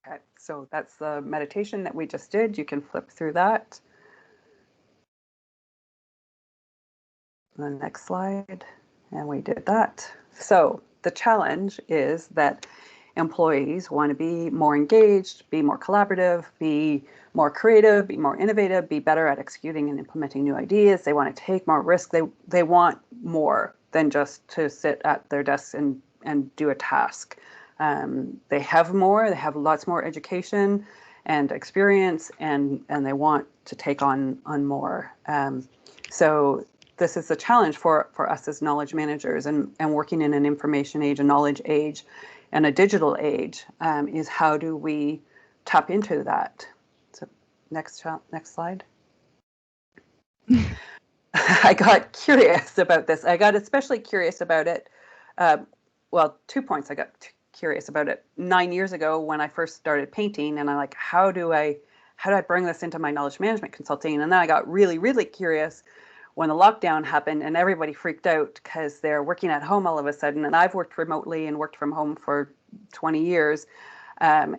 Okay, so that's the meditation that we just did. You can flip through that. The next slide, and we did that. So the challenge is that employees want to be more engaged, be more collaborative, be more creative, be more innovative, be better at executing and implementing new ideas. They want to take more risk. They want more than just to sit at their desks and do a task. They have more. They have lots more education and experience, and they want to take on more. So this is a challenge for us as knowledge managers and working in an information age, a knowledge age, and a digital age, is how do we tap into that? So next slide. I got curious about this. I got especially curious about it. Well, 2 points. I got curious about it 9 years ago when I first started painting, and I'm like, how do I bring this into my knowledge management consulting? And then I got really, really curious when the lockdown happened and everybody freaked out because they're working at home all of a sudden. And I've worked remotely and worked from home for 20 years and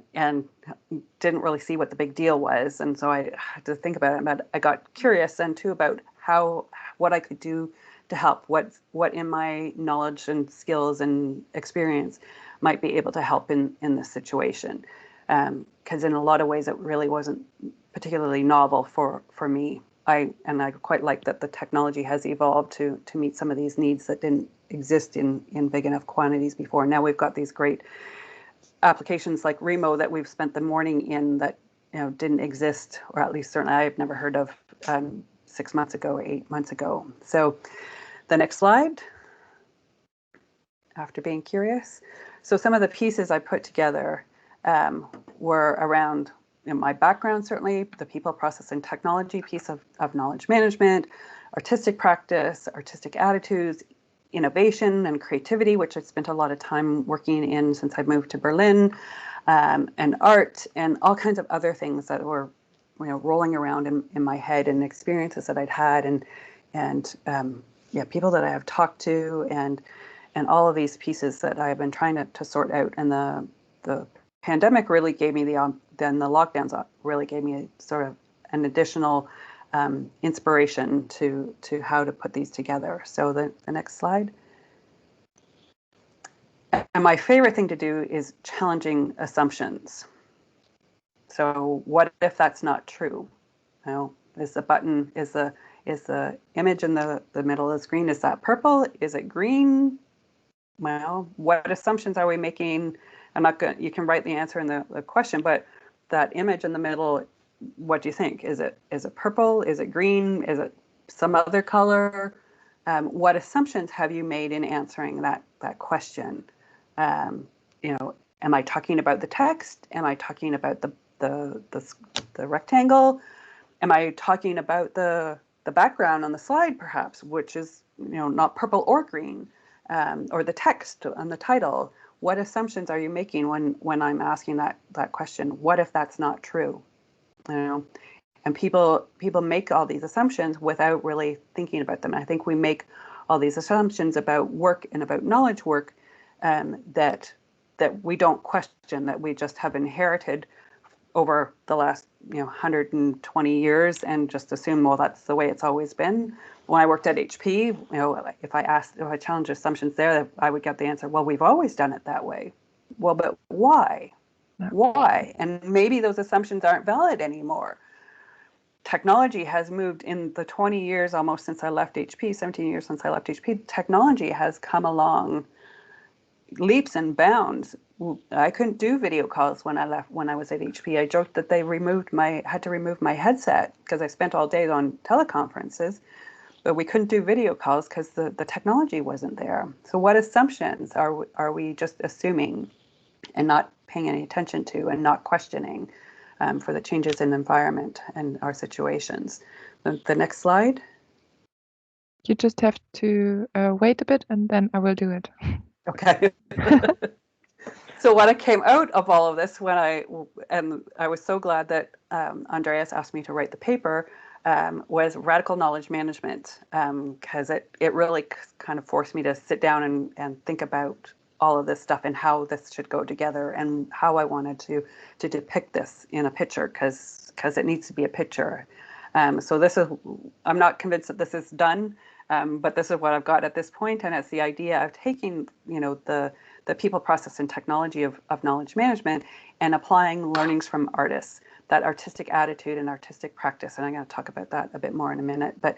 didn't really see what the big deal was. And so I had to think about it. But I got curious then too about what I could do to help, what in my knowledge and skills and experience might be able to help in this situation. Because in a lot of ways it really wasn't particularly novel for me. I quite like that the technology has evolved to meet some of these needs that didn't exist in big enough quantities before. Now we've got these great applications like Remo that we've spent the morning in that didn't exist, or at least certainly I've never heard of 6 months ago, 8 months ago. So the next slide, after being curious. So some of the pieces I put together were around my background, certainly, the people, process, and technology piece of knowledge management, artistic practice, artistic attitudes, innovation and creativity, which I've spent a lot of time working in since I moved to Berlin, and art, and all kinds of other things that were rolling around in my head, and experiences that I'd had, and people that I have talked to, and all of these pieces that I've been trying to sort out. And the pandemic really gave me then the lockdowns really gave me sort of an additional inspiration to how to put these together. So the next slide. And my favorite thing to do is challenging assumptions. So what if that's not true? Is the image in the middle of the screen, is that purple? Is it green? Well, what assumptions are we making? You can write the answer in the question, but that image in the middle, what do you think? Is it purple? Is it green? Is it some other color? What assumptions have you made in answering that question? Am I talking about the text? Am I talking about the rectangle? Am I talking about the background on the slide, perhaps, which is not purple or green, or the text on the title? What assumptions are you making when I'm asking that question? What if that's not true? And people make all these assumptions without really thinking about them. I think we make all these assumptions about work and about knowledge work that we don't question, that we just have inherited over the last 120 years and just assume, well, that's the way it's always been. When I worked at HP, if I challenged assumptions there, I would get the answer, well, we've always done it that way. Well, but why? Yeah. Why? And maybe those assumptions aren't valid anymore. Technology has moved in the 20 years almost since I left HP, 17 years since I left HP, technology has come along leaps and bounds. I couldn't do video calls when I was at HP. I joked that they had to remove my headset because I spent all day on teleconferences, but we couldn't do video calls because the technology wasn't there. So what assumptions are we just assuming and not paying any attention to and not questioning for the changes in the environment and our situations? The next slide. You just have to wait a bit and then I will do it. Okay. So what came out of all of this I was so glad that Andreas asked me to write the paper, was radical knowledge management, because it really kind of forced me to sit down and think about all of this stuff and how this should go together and how I wanted to depict this in a picture because it needs to be a picture. So this is, I'm not convinced that this is done, but this is what I've got at this point, and it's the idea of taking, you know, the people, process, and technology of knowledge management and applying learnings from artists, that artistic attitude and artistic practice. And I'm going to talk about that a bit more in a minute, but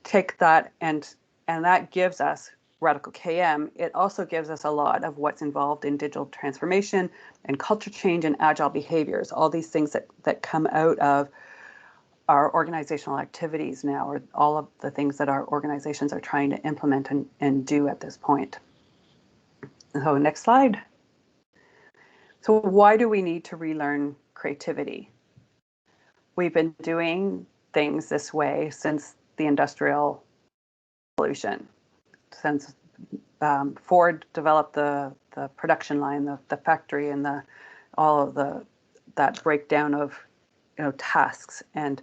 take that and that gives us Radical KM. It also gives us a lot of what's involved in digital transformation and culture change and agile behaviors, all these things that come out of our organizational activities now, or all of the things that our organizations are trying to implement and do at this point. So next slide. So why do we need to relearn creativity? We've been doing things this way since the Industrial Revolution, since Ford developed the production line, the factory, and all of that breakdown of, you know, tasks, and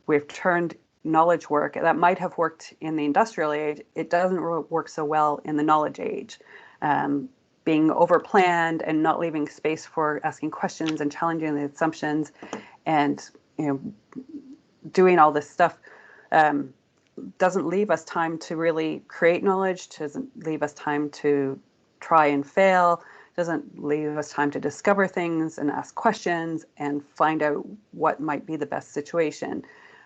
we've turned knowledge work that might have worked in the industrial age. It doesn't work so well in the knowledge age. Being overplanned and not leaving space for asking questions and challenging the assumptions, and, you know, doing all this stuff doesn't leave us time to really create knowledge, doesn't leave us time to try and fail, doesn't leave us time to discover things and ask questions and find out what might be the best situation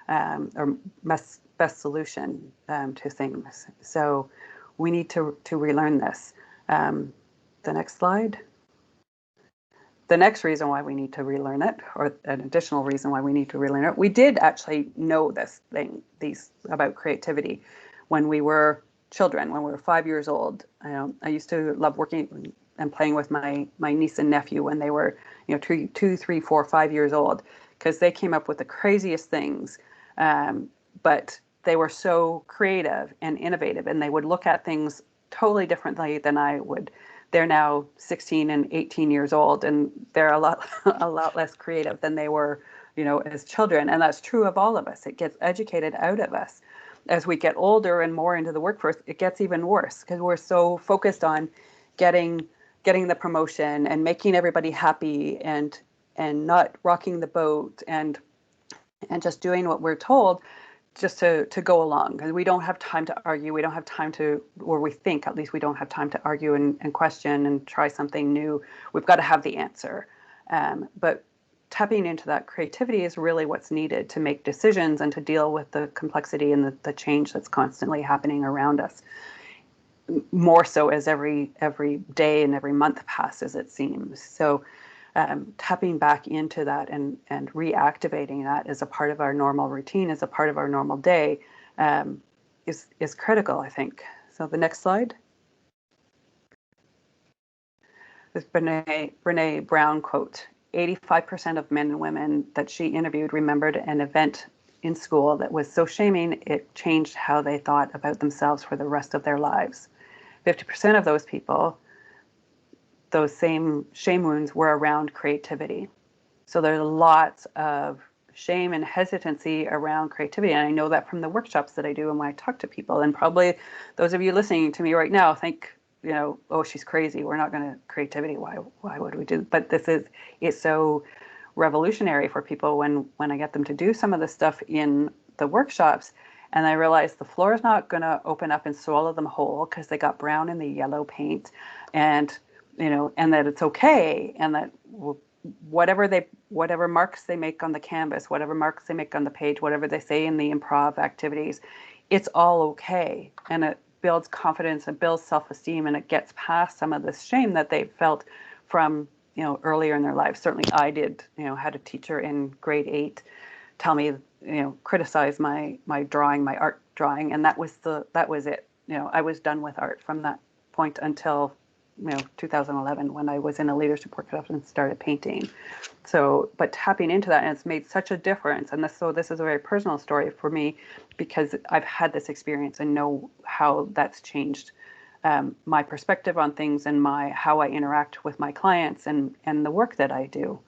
or best solution to things. So we need to relearn this. The next slide. The next reason why we need to relearn it, or an additional reason why we need to relearn it, we did actually know these about creativity when we were children, when we were 5 years old. I used to love working and playing with my niece and nephew when they were, you know, 2, 3, 4, 5 years old, because they came up with the craziest things, but they were so creative and innovative, and they would look at things totally differently than I would. They're now 16 and 18 years old, and they're a lot less creative than they were, you know, as children. And that's true of all of us. It gets educated out of us. As we get older and more into the workforce, it gets even worse because we're so focused on getting the promotion and making everybody happy and not rocking the boat and just doing what we're told, just to go along, because we don't have time to argue. We don't have time to, or we think at least we don't have time to argue and question and try something new. We've got to have the answer. But tapping into that creativity is really what's needed to make decisions and to deal with the complexity and the change that's constantly happening around us. More so as every day and every month passes, it seems. So tapping back into that and reactivating that as a part of our normal routine, as a part of our normal day, is critical, I think. So the next slide. This Brene Brown quote: 85% of men and women that she interviewed remembered an event in school that was so shaming it changed how they thought about themselves for the rest of their lives. 50% of those people, those same shame wounds, were around creativity. So there's lots of shame and hesitancy around creativity. And I know that from the workshops that I do and when I talk to people. And probably those of you listening to me right now think, you know, oh, she's crazy. We're not going to creativity. Why would we do? But it's so revolutionary for people when I get them to do some of the stuff in the workshops. And I realize the floor is not going to open up and swallow them whole because they got brown in the yellow paint, and you know, and that it's okay, and that whatever marks they make on the canvas, whatever marks they make on the page, whatever they say in the improv activities, it's all okay, and it builds confidence and builds self-esteem, and it gets past some of this shame that they felt from, you know, earlier in their lives. Certainly, I did. You know, had a teacher in grade 8 tell me, you know, criticize my drawing, my art drawing, and that was it. You know, I was done with art from that point until, you know, 2011 when I was in a leadership workshop and started painting. So, but tapping into that, and it's made such a difference. And this is a very personal story for me because I've had this experience and know how that's changed my perspective on things and how I interact with my clients and the work that I do.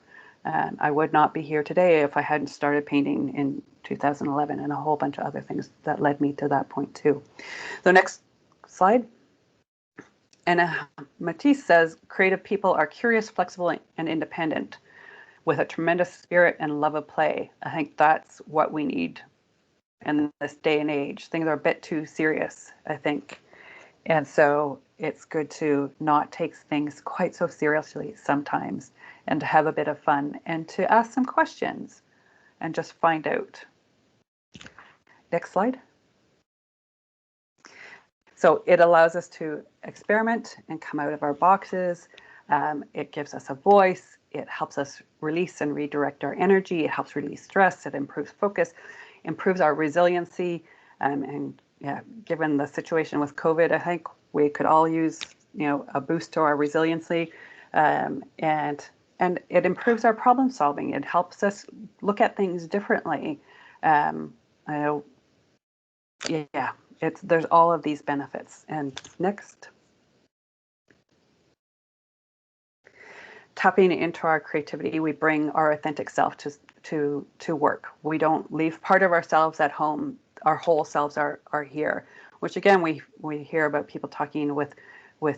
I would not be here today if I hadn't started painting in 2011, and a whole bunch of other things that led me to that point too. The next slide. And Matisse says, creative people are curious, flexible, and independent with a tremendous spirit and love of play. I think that's what we need in this day and age. Things are a bit too serious, I think. And so it's good to not take things quite so seriously sometimes, and to have a bit of fun and to ask some questions and just find out. Next slide. So it allows us to experiment and come out of our boxes. It gives us a voice. It helps us release and redirect our energy. It helps release stress. It improves focus, improves our resiliency. And yeah, given the situation with COVID, I think we could all use, a boost to our resiliency. And it improves our problem solving. It helps us look at things differently. I know, yeah, there's all of these benefits. And next. Tapping into our creativity, we bring our authentic self to work. We don't leave part of ourselves at home. Our whole selves are here, which again, we hear about people talking with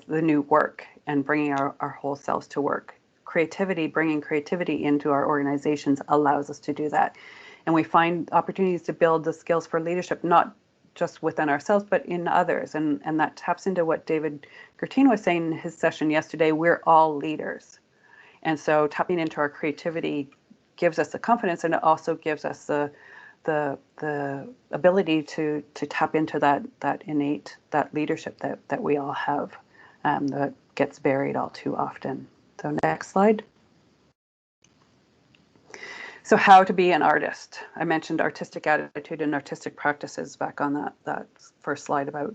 the new work and bringing our whole selves to work. Bringing creativity into our organizations allows us to do that. And we find opportunities to build the skills for leadership, not just within ourselves, but in others. And that taps into what David Gertin was saying in his session yesterday. We're all leaders. And so tapping into our creativity gives us the confidence, and it also gives us the ability to tap into that innate, that leadership that we all have, that gets buried all too often. So next slide. So how to be an artist. I mentioned artistic attitude and artistic practices back on that first slide about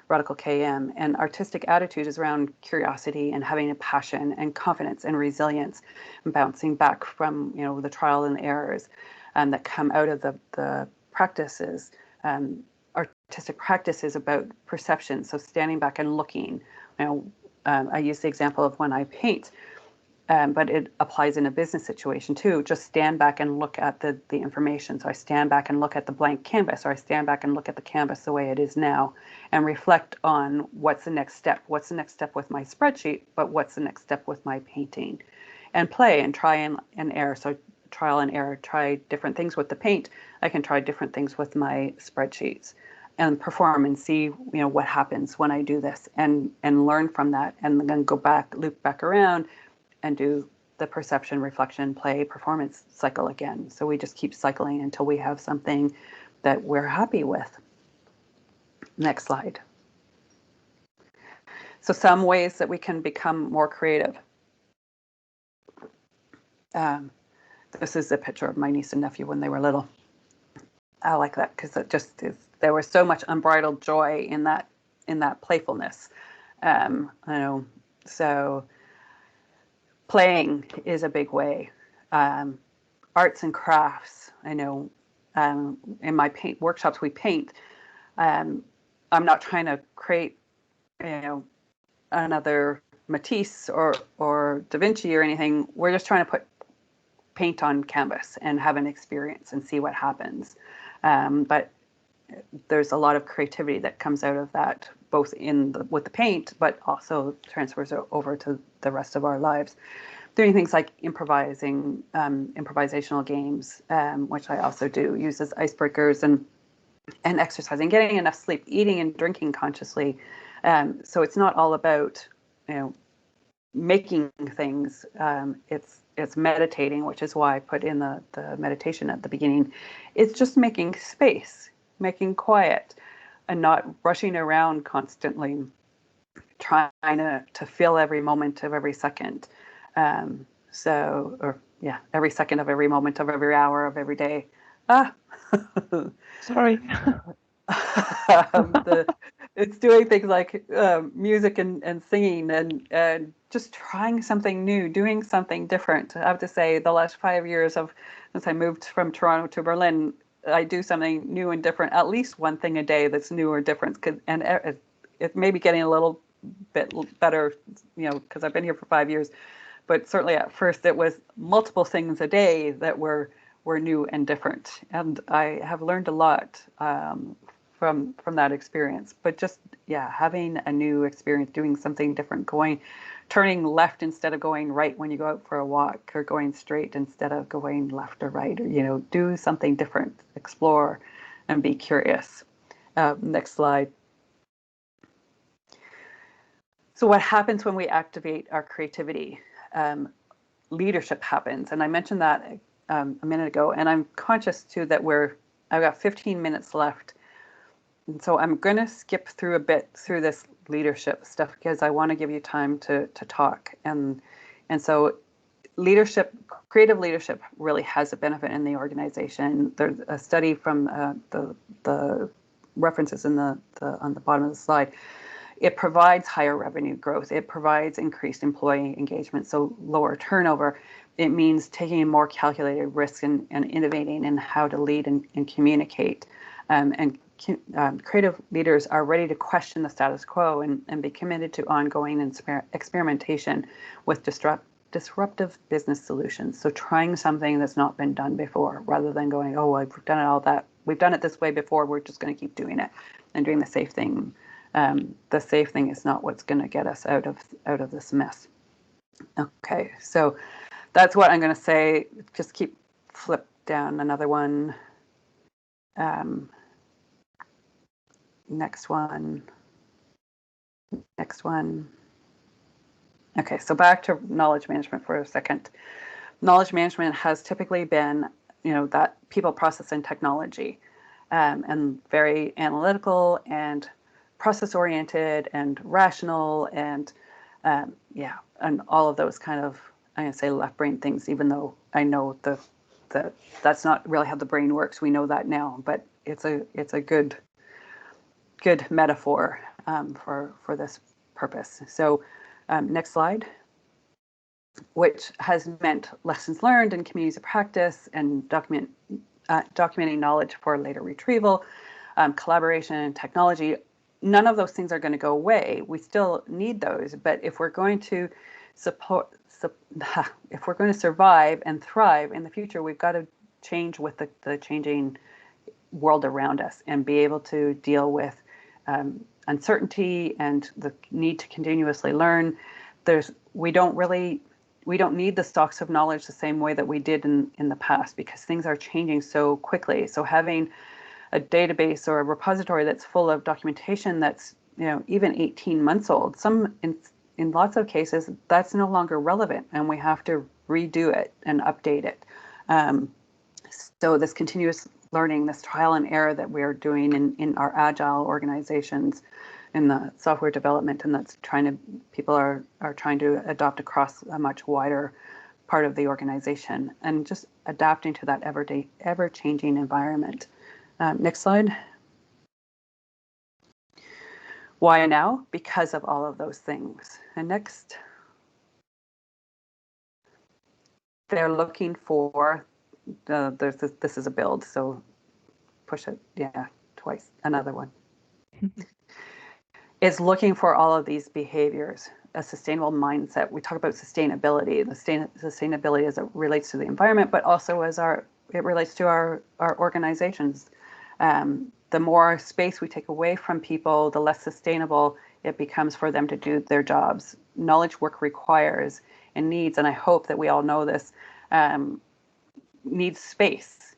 Radical KM. And artistic attitude is around curiosity and having a passion and confidence and resilience, and bouncing back from the trial and errors that come out of the practices. Artistic practice is about perception, so standing back and looking. I use the example of when I paint. But it applies in a business situation too. Just stand back and look at the information. So I stand back and look at the blank canvas, or I stand back and look at the canvas the way it is now, and reflect on what's the next step. What's the next step with my spreadsheet, but what's the next step with my painting? And play and try and error. So trial and error, try different things with the paint. I can try different things with my spreadsheets and perform and see what happens when I do this, and learn from that, and then go back, loop back around, and do the perception, reflection, play, performance cycle again. So we just keep cycling until we have something that we're happy with. Next slide. So some ways that we can become more creative. This is a picture of my niece and nephew when they were little. I like that because it just is. There was so much unbridled joy in that playfulness. I know. So playing is a big way. Arts and crafts. I know in my paint workshops we paint. I'm not trying to create, another Matisse or Da Vinci or anything. We're just trying to put paint on canvas and have an experience and see what happens. But there's a lot of creativity that comes out of that, both with the paint, but also transfers over to the rest of our lives. Doing things like improvisational games, which I also do, uses icebreakers and exercising, getting enough sleep, eating and drinking consciously. So it's not all about making things. It's meditating, which is why I put in the meditation at the beginning. It's just making space, making quiet, and not rushing around constantly, trying to feel every moment of every second. Every second of every moment of every hour of every day. Sorry. It's doing things like music and singing and just trying something new, doing something different. I have to say, the last 5 years since I moved from Toronto to Berlin, I do something new and different, at least one thing a day that's new or different. And it may be getting a little bit better, because I've been here for 5 years. But certainly at first it was multiple things a day that were new and different. And I have learned a lot from that experience. But just, yeah, having a new experience, doing something different, turning left instead of going right when you go out for a walk, or going straight instead of going left or right, or, do something different, explore and be curious. Next slide. So what happens when we activate our creativity? Leadership happens. And I mentioned that a minute ago, and I'm conscious too that I've got 15 minutes left. And so I'm going to skip through a bit through this leadership stuff because I want to give you time to talk. And so creative leadership really has a benefit in the organization. There's a study from the references on the bottom of the slide. It provides higher revenue growth. It provides increased employee engagement, so lower turnover. It means taking a more calculated risks and innovating in how to lead and communicate. Creative leaders are ready to question the status quo and be committed to ongoing experimentation with disruptive business solutions. So trying something that's not been done before, rather than going, oh, we've done it this way before, we're just going to keep doing it and doing the safe thing. The safe thing is not what's going to get us out of this mess. Okay, so that's what I'm going to say. Just flip down another one. Next one. Okay, so back to knowledge management for a second. Knowledge management has typically been, that people, process, and technology, and very analytical and process-oriented and rational and and all of those kind of, I'm going to say, left brain things, even though I know that's not really how the brain works. We know that now, but it's a good metaphor for this purpose. So next slide. Which has meant lessons learned and communities of practice and documenting knowledge for later retrieval, collaboration and technology. None of those things are going to go away. We still need those, but if we're going to if we're going to survive and thrive in the future, we've got to change with the changing world around us and be able to deal with uncertainty and the need to continuously learn. We don't need the stocks of knowledge the same way that we did in the past, because things are changing so quickly. So having a database or a repository that's full of documentation that's even 18 months old, in lots of cases that's no longer relevant, and we have to redo it and update it. So this continuous learning, this trial and error that we're doing in our agile organizations, in the software development, and people are trying to adopt across a much wider part of the organization, and just adapting to that ever-changing environment. Next slide. Why now? Because of all of those things. And next. They're looking for, this is a build, so push it, twice, another one. Is looking for all of these behaviors, a sustainable mindset. We talk about sustainability, sustainability as it relates to the environment, but also as it relates to our organizations. The more space we take away from people, the less sustainable it becomes for them to do their jobs. Knowledge work requires and needs, and I hope that we all know this, needs space.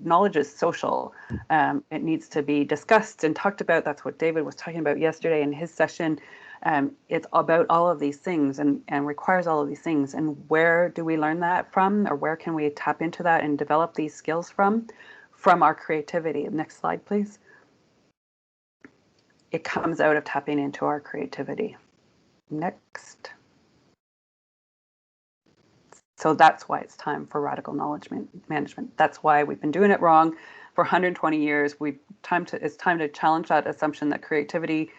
Knowledge is social. It needs to be discussed and talked about. That's what David was talking about yesterday in his session. It's about all of these things and requires all of these things. And where do we learn that from, or where can we tap into that and develop these skills from? From our creativity. Next slide, please. It comes out of tapping into our creativity. Next. So that's why it's time for radical knowledge management. That's why we've been doing it wrong for 120 years. It's time to challenge that assumption that creativity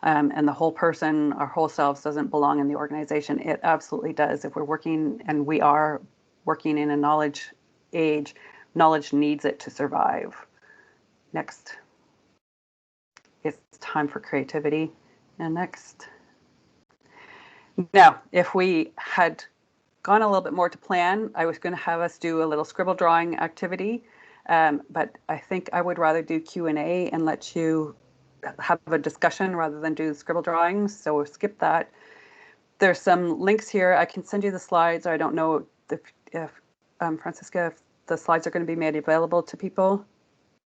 and the whole person, our whole selves, doesn't belong in the organization. It absolutely does. If we're working, and we are working in a knowledge age, knowledge needs it to survive. Next. It's time for creativity. And next. Now, if we had gone a little bit more to plan, I was going to have us do a little scribble drawing activity But I think I would rather do Q&A and let you have a discussion rather than do scribble drawings. So we'll skip that. There's some links here. I can send you the slides. I don't know if Francisca, if the slides are going to be made available to people.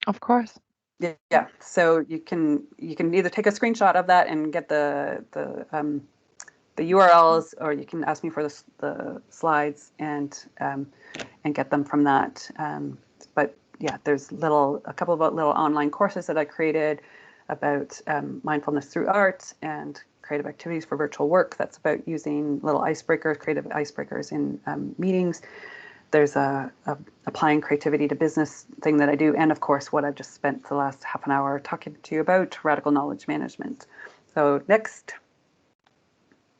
Of course. Yeah. So you can either take a screenshot of that and get the URLs, or you can ask me for the slides and get them from that. But yeah, there's a couple of little online courses that I created about mindfulness through art and creative activities for virtual work. That's about using little icebreakers, creative icebreakers in meetings. There's a applying creativity to business thing that I do. And of course, what I've just spent the last half an hour talking to you about, radical knowledge management. So next.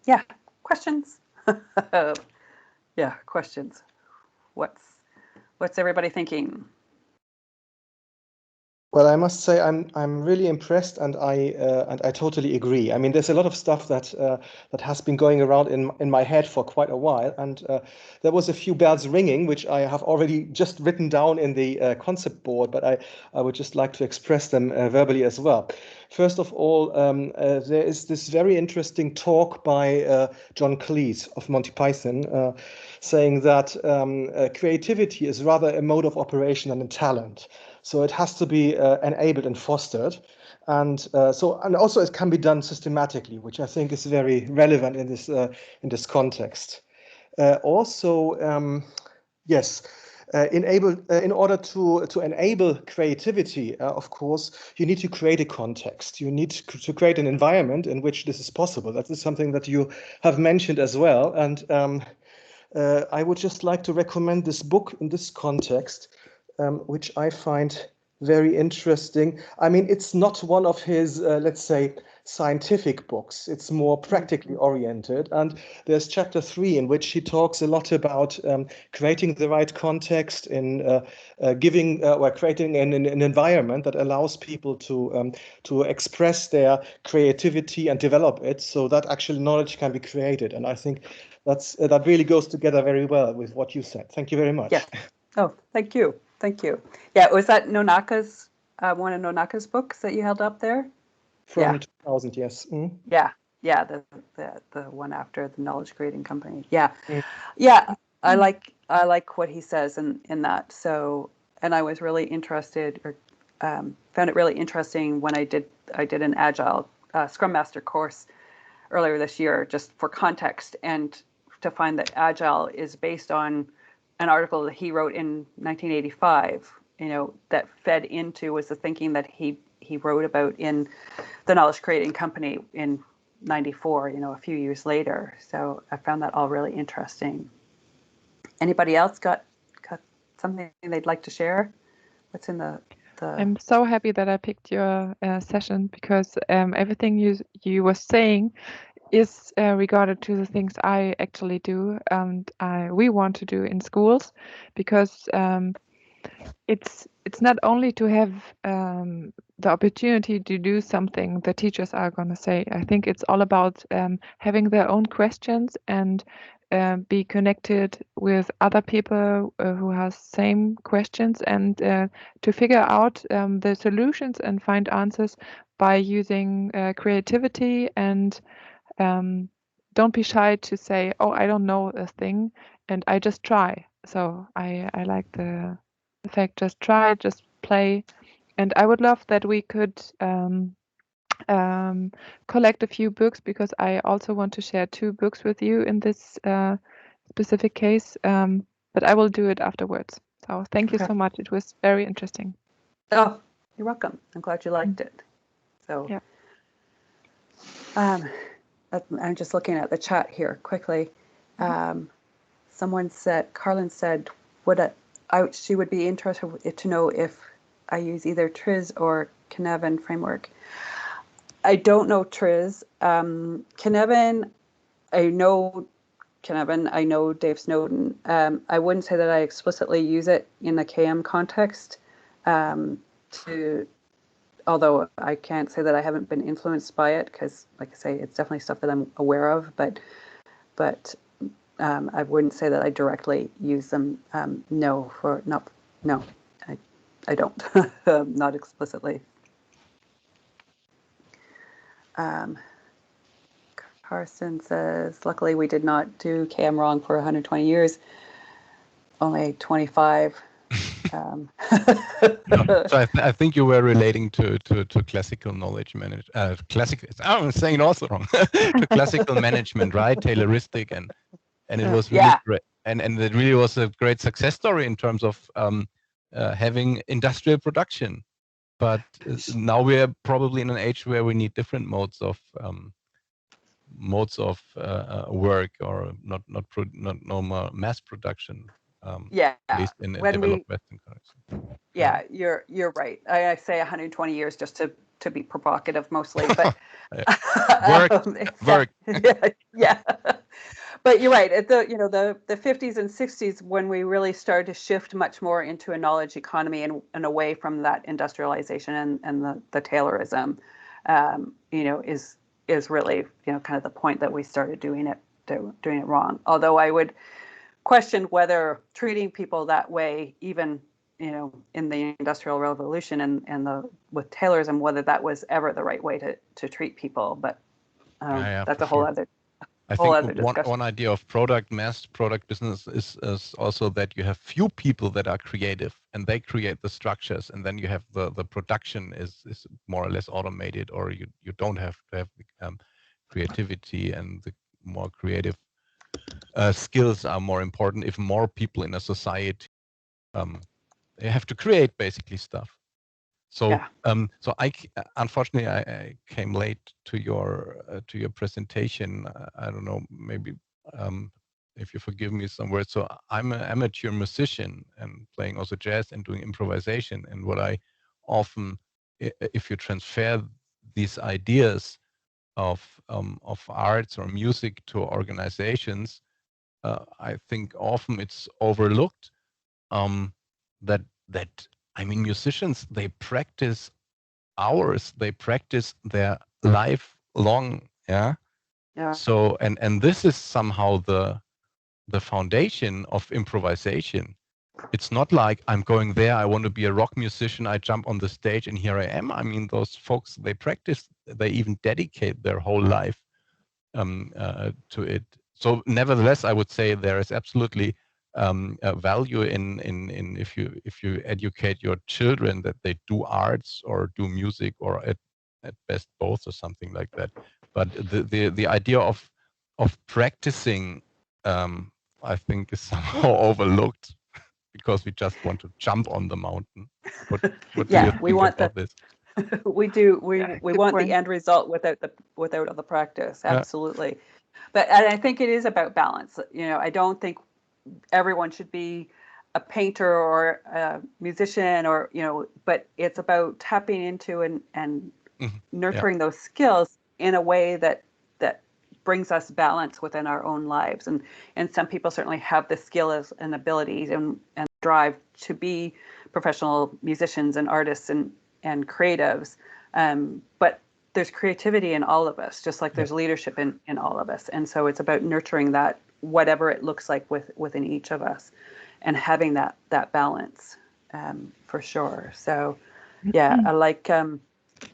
Yeah, questions. Yeah, questions. What's everybody thinking? Well, I must say I'm really impressed, and I totally agree. I mean, there's a lot of stuff that has been going around in my head for quite a while, and there was a few bells ringing, which I have already just written down in the concept board, but I would just like to express them verbally as well. First of all, there is this very interesting talk by John Cleese of Monty Python, saying that creativity is rather a mode of operation than a talent. So it has to be enabled and fostered, and also it can be done systematically, which I think is very relevant in this context. Yes, in order to enable creativity, of course, you need to create a context. You need to create an environment in which this is possible. That is something that you have mentioned as well, and I would just like to recommend this book in this context, which I find very interesting. I mean, it's not one of his, let's say, scientific books. It's more practically oriented. And there's chapter 3 in which he talks a lot about creating the right context in creating an environment that allows people to express their creativity and develop it, so that actually knowledge can be created. And I think that really goes together very well with what you said. Thank you very much. Yes. Oh, thank you. Thank you. Yeah, was that Nonaka's, one of Nonaka's books that you held up there? From 2000, yes. Mm. Yeah, the one after the knowledge creating company. Yeah. Mm. Yeah, I like what he says in that. So, and I was really interested, or found it really interesting when I did an Agile Scrum Master course earlier this year, just for context, and to find that Agile is based on an article that he wrote in 1985, that fed into was the thinking that he wrote about in the knowledge creating company in 94, a few years later. So I found that all really interesting. Anybody else got something they'd like to share? What's in the I'm so happy that I picked your session, because everything you were saying is regarded to the things I actually do and we want to do in schools, because it's not only to have the opportunity to do something the teachers are going to say. I think it's all about having their own questions and be connected with other people who have same questions, and to figure out the solutions and find answers by using creativity. And don't be shy to say, oh, I don't know a thing, and I just try. So I like the fact, just try, just play. And I would love that we could collect a few books, because I also want to share 2 books with you in this specific case, but I will do it afterwards. So thank you so much. It was very interesting. Oh, you're welcome. I'm glad you liked it. So yeah. I'm just looking at the chat here quickly. Someone said, Carlin said, she would be interested to know if I use either TRIZ or Cynefin framework. I don't know TRIZ. Cynefin, I know Cynefin, I know Dave Snowden. I wouldn't say that I explicitly use it in the KM context, although I can't say that I haven't been influenced by it, because, like I say, it's definitely stuff that I'm aware of, but I wouldn't say that I directly use them. No. I don't, not explicitly. Carson says, luckily we did not do KM wrong for 120 years, only 25. No, so I think you were relating to classical knowledge management. I'm saying it also wrong. To classical management, right? Tayloristic, and it was really great, and it really was a great success story in terms of having industrial production. But now we are probably in an age where we need different modes of work, or not normal mass production. Yeah, at least in when developed Western countries. Yeah, you're right. I say 120 years just to be provocative mostly, but work. Yeah. But you're right. At the 50s and 60s, when we really started to shift much more into a knowledge economy and away from that industrialization and the Taylorism, is really kind of the point that we started doing it wrong. Although I would question whether treating people that way, even in the Industrial Revolution and with Taylorism, whether that was ever the right way to treat people. But that's a whole other. I think one idea of mass product business is also that you have few people that are creative and they create the structures, and then you have the production is more or less automated, or you don't have to have creativity, and the more creative skills are more important if more people in a society they have to create basically stuff. So so unfortunately I came late to your presentation. I don't know, maybe if you forgive me some words. So I'm an amateur musician and playing also jazz and doing improvisation. And what I often, if you transfer these ideas of arts or music to organizations, I think often it's overlooked that I mean, musicians, they practice hours, they practice their life long, yeah. So and this is somehow the foundation of improvisation. It's not like I'm going there, I want to be a rock musician, I jump on the stage and here I am. I mean, those folks, they practice, they even dedicate their whole life to it. So nevertheless, I would say there is absolutely a value in if you educate your children that they do arts or do music, or at best both, or something like that. But the idea of practicing, I think, is somehow overlooked because we just want to jump on the mountain. What do you think about this? We do. We want the end result without the practice. Absolutely. But I think it is about balance. I don't think everyone should be a painter or a musician, or but it's about tapping into and nurturing those skills in a way that brings us balance within our own lives. And some people certainly have the skills and abilities and drive to be professional musicians and artists and creatives. But there's creativity in all of us, just like there's leadership in all of us. And so it's about nurturing that, whatever it looks like within each of us, and having that balance, for sure. So I like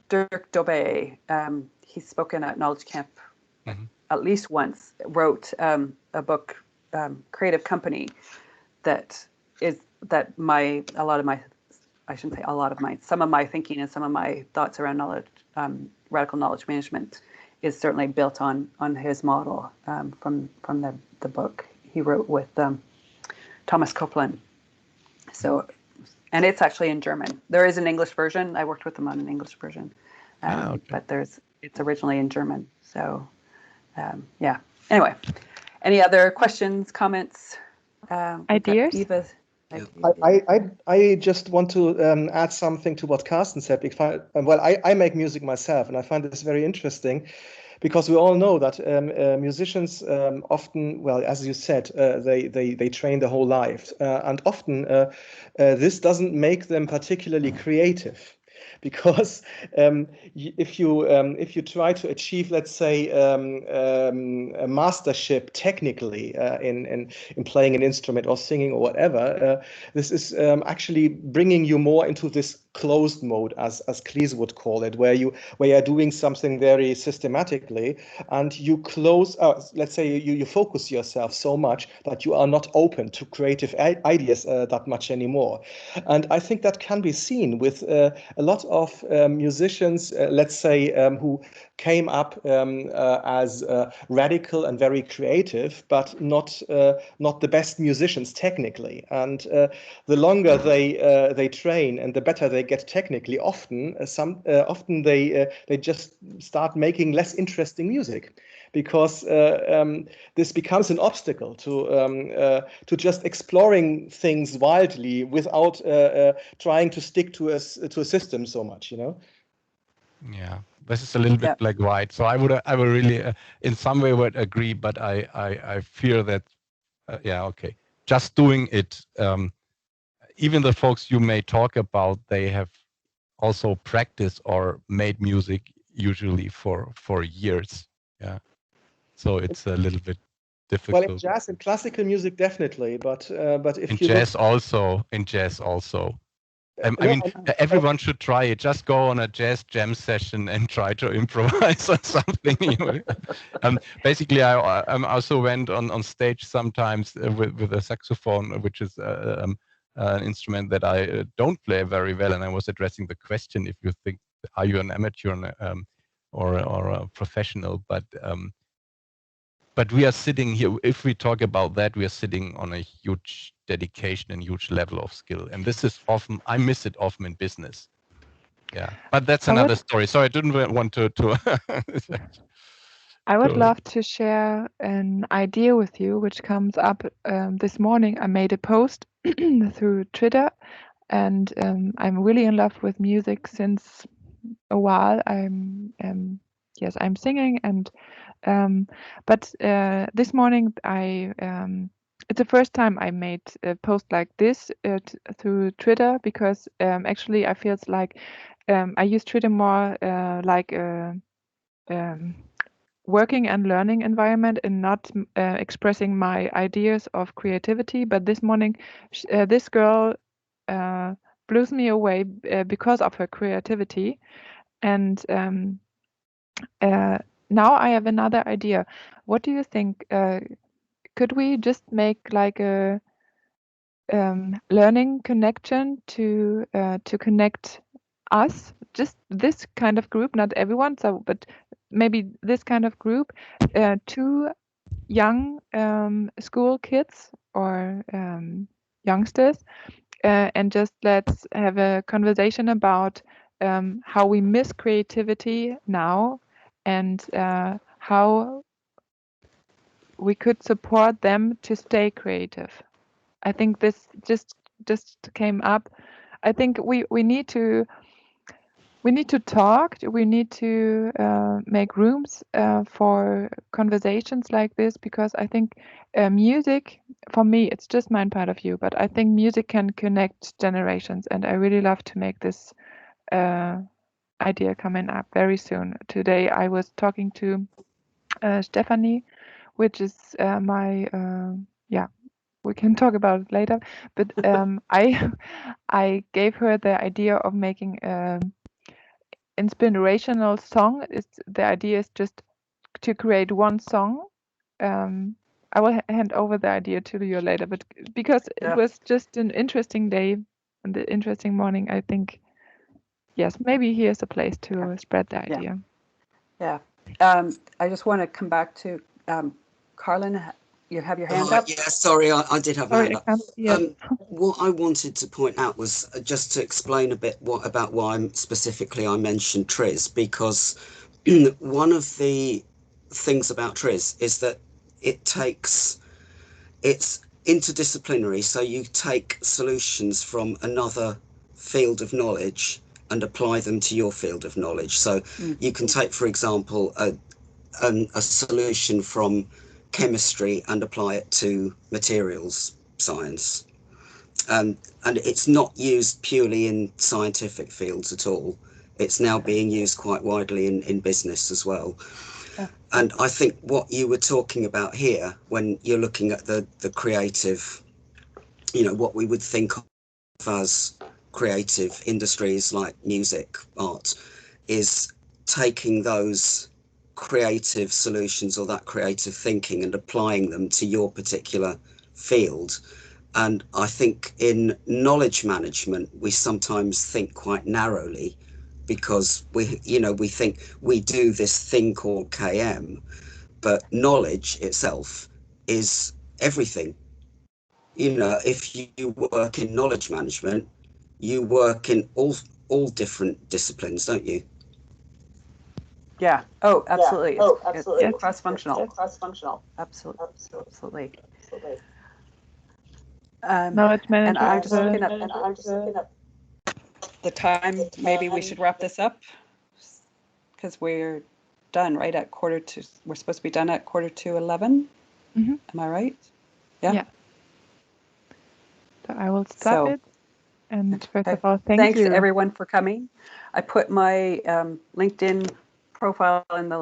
Dirk Dobé. He's spoken at KnowledgeCamp at least once, wrote a book, Creative Company, some of my thinking and some of my thoughts around radical knowledge management is certainly built on his model from the book he wrote with Thomas Copeland. So, and it's actually in German. There is an English version. I worked with them on an English version, but it's originally in German. So, Anyway, any other questions, comments, ideas? I just want to add something to what Carsten said. I make music myself, and I find this very interesting, because we all know that musicians often, well, as you said, they train their whole life, and often this doesn't make them particularly creative. because if you try to achieve, let's say, a mastership technically in playing an instrument or singing or whatever, this is actually bringing you more into this closed mode, as Cleese would call it, where you are doing something very systematically, and you close, let's say you focus yourself so much that you are not open to creative ideas that much anymore. And I think that can be seen with a lot of musicians, let's say, who came up as radical and very creative, but not the best musicians technically. And the longer they train and the better they get technically, often they just start making less interesting music, because this becomes an obstacle to just exploring things wildly without trying to stick to a system so much, you know. Yeah, this is a little bit black white. So I would really, in some way, would agree, but I fear that, okay, just doing it. Even the folks you may talk about, they have also practiced or made music usually for years. Yeah, so it's a little bit difficult. Well, in jazz and classical music, definitely, but if in you jazz also, I mean, everyone should try it. Just go on a jazz jam session and try to improvise on something. Basically, I also went on stage sometimes with a saxophone, which is an instrument that I don't play very well, and I was addressing the question: if you think, are you an amateur or a professional? But we are sitting here, if we talk about that, we are sitting on a huge dedication and huge level of skill. And this is often, I miss it often in business. Yeah, but that's another story. So I didn't want to I would love to share an idea with you, which comes up this morning. I made a post through Twitter, and I'm really in love with music since a while. I'm singing, and but this morning it's the first time I made a post like this through Twitter, because actually I feel like I use Twitter more like a working and learning environment, and not expressing my ideas of creativity. But this morning this girl blew me away because of her creativity, and now I have another idea. What do you think? Could we just make like a learning connection to connect us, just this kind of group, not everyone, so but maybe this kind of group, to young school kids or youngsters, and just let's have a conversation about how we miss creativity now, and how we could support them to stay creative. I think this just came up. I think we need to talk. We need to make rooms for conversations like this, because I think music, for me, it's just my point of view, but I think music can connect generations, and I really love to make this idea coming up very soon. Today I was talking to Stephanie, which is my we can talk about it later, but I gave her the idea of making inspirational song. The idea is just to create one song. I will hand over the idea to you later, but because it was just an interesting day and an interesting morning, I think, yes, maybe here's a place to spread the idea. Yeah. I just want to come back to Carlin. You have your hand up? Yeah, sorry, I did have my hand up. Yeah. What I wanted to point out was just to explain a bit about why I mentioned Triz, because one of the things about Triz is that it's interdisciplinary. So you take solutions from another field of knowledge and apply them to your field of knowledge. So you can take, for example, a solution from chemistry and apply it to materials science. and it's not used purely in scientific fields at all. It's now being used quite widely in business as well. And I think what you were talking about here, when you're looking at the creative, what we would think of as creative industries like music, art, is taking those creative solutions or that creative thinking and applying them to your particular field. And I think in knowledge management, we sometimes think quite narrowly, because we think we do this thing called KM, but knowledge itself is everything. If you work in knowledge management, you work in all different disciplines, don't you? Yeah. Oh, absolutely. Yeah. Oh, absolutely. It's cross-functional. It's cross-functional. Absolutely. Knowledge And I'm management. just looking up the time. Maybe we should wrap this up, because we're done right at we're supposed to be done at 11:15. Mm-hmm. Am I right? Yeah. So I will stop it. And first of all, thanks you. everyone for coming. I put my LinkedIn profile in the